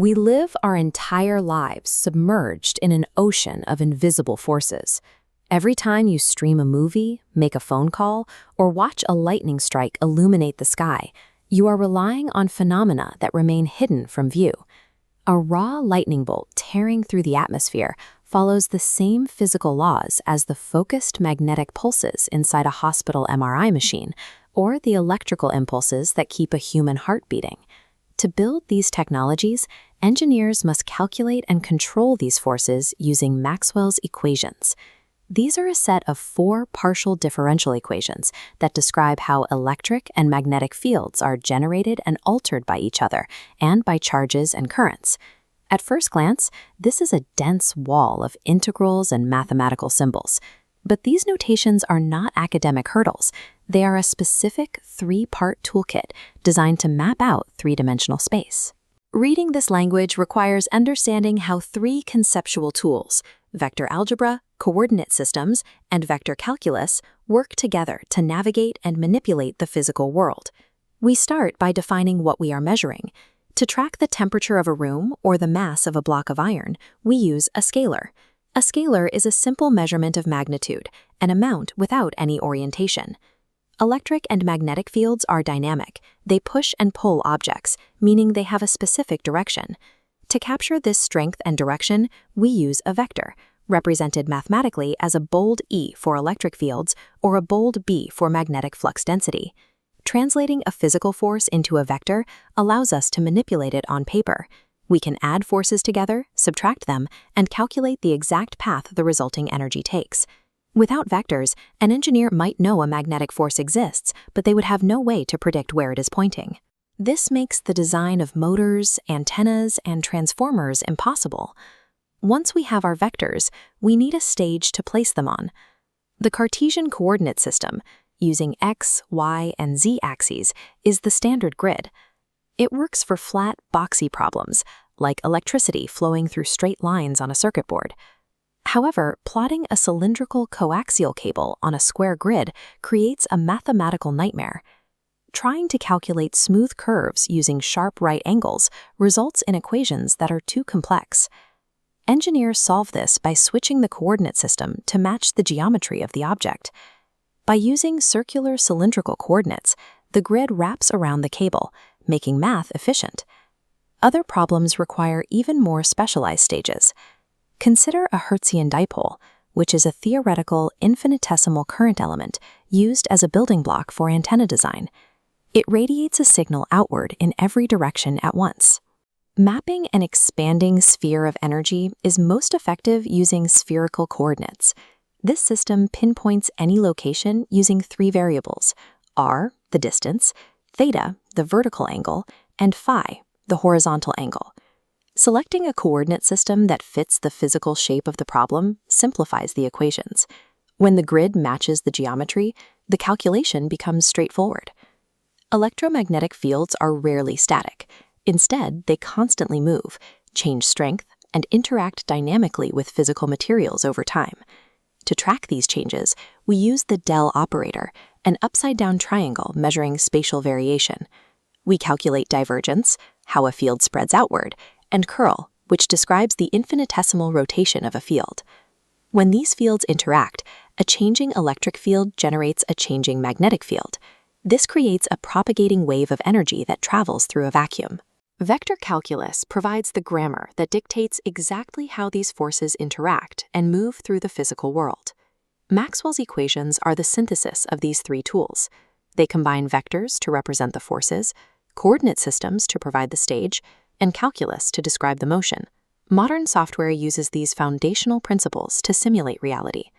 We live our entire lives submerged in an ocean of invisible forces. Every time you stream a movie, make a phone call, or watch a lightning strike illuminate the sky, you are relying on phenomena that remain hidden from view. A raw lightning bolt tearing through the atmosphere follows the same physical laws as the focused magnetic pulses inside a hospital MRI machine, or the electrical impulses that keep a human heart beating. To build these technologies, engineers must calculate and control these forces using Maxwell's equations. These are a set of 4 partial differential equations that describe how electric and magnetic fields are generated and altered by each other and by charges and currents. At first glance, this is a dense wall of integrals and mathematical symbols. But these notations are not academic hurdles. They are a specific 3-part toolkit designed to map out 3-dimensional space. Reading this language requires understanding how 3 conceptual tools, vector algebra, coordinate systems, and vector calculus, work together to navigate and manipulate the physical world. We start by defining what we are measuring. To track the temperature of a room or the mass of a block of iron, we use a scalar. A scalar is a simple measurement of magnitude, an amount without any orientation. Electric and magnetic fields are dynamic. They push and pull objects, meaning they have a specific direction. To capture this strength and direction, we use a vector, represented mathematically as a bold E for electric fields or a bold B for magnetic flux density. Translating a physical force into a vector allows us to manipulate it on paper. We can add forces together, subtract them, and calculate the exact path the resulting energy takes. Without vectors, an engineer might know a magnetic force exists, but they would have no way to predict where it is pointing. This makes the design of motors, antennas, and transformers impossible. Once we have our vectors, we need a stage to place them on. The Cartesian coordinate system, using x, y, and z axes, is the standard grid. It works for flat, boxy problems, like electricity flowing through straight lines on a circuit board. However, plotting a cylindrical coaxial cable on a square grid creates a mathematical nightmare. Trying to calculate smooth curves using sharp right angles results in equations that are too complex. Engineers solve this by switching the coordinate system to match the geometry of the object. By using circular cylindrical coordinates, the grid wraps around the cable, making math efficient. Other problems require even more specialized stages. Consider a Hertzian dipole, which is a theoretical infinitesimal current element used as a building block for antenna design. It radiates a signal outward in every direction at once. Mapping an expanding sphere of energy is most effective using spherical coordinates. This system pinpoints any location using 3 variables: r, the distance, theta, the vertical angle, and phi, the horizontal angle. Selecting a coordinate system that fits the physical shape of the problem simplifies the equations. When the grid matches the geometry, the calculation becomes straightforward. Electromagnetic fields are rarely static. Instead, they constantly move, change strength, and interact dynamically with physical materials over time. To track these changes, we use the del operator, an upside-down triangle measuring spatial variation. We calculate divergence, how a field spreads outward, and curl, which describes the infinitesimal rotation of a field. When these fields interact, a changing electric field generates a changing magnetic field. This creates a propagating wave of energy that travels through a vacuum. Vector calculus provides the grammar that dictates exactly how these forces interact and move through the physical world. Maxwell's equations are the synthesis of these 3 tools. They combine vectors to represent the forces, coordinate systems to provide the stage, and calculus to describe the motion. Modern software uses these foundational principles to simulate reality.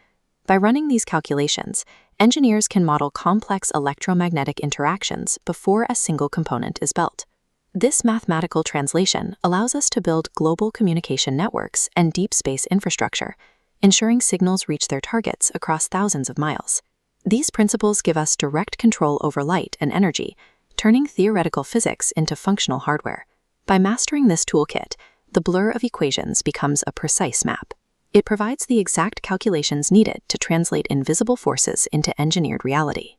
By running these calculations, engineers can model complex electromagnetic interactions before a single component is built. This mathematical translation allows us to build global communication networks and deep space infrastructure, ensuring signals reach their targets across thousands of miles. These principles give us direct control over light and energy, turning theoretical physics into functional hardware. By mastering this toolkit, the blur of equations becomes a precise map. It provides the exact calculations needed to translate invisible forces into engineered reality.